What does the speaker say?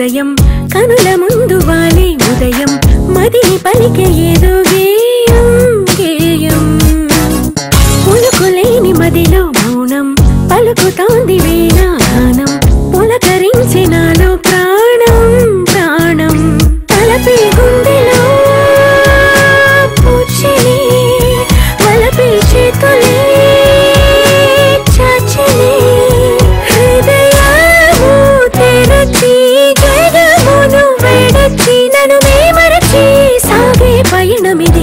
ఉదయం కనుల ముందు వాలే ఉదయం మదిని పలికే ఏదో గేయం గేయం పులుకులేని మదిలో మౌనం పలుకుతోంది వీణాగానం పులకరించే నాలో ప్రాణం ప్రాణం తలపే గుండెలో పూచిని వలపే చేతులే చాచిని హృదయము తెరచి జగమును వెడచి నన్ను మే మరచి సాగే పయనమిది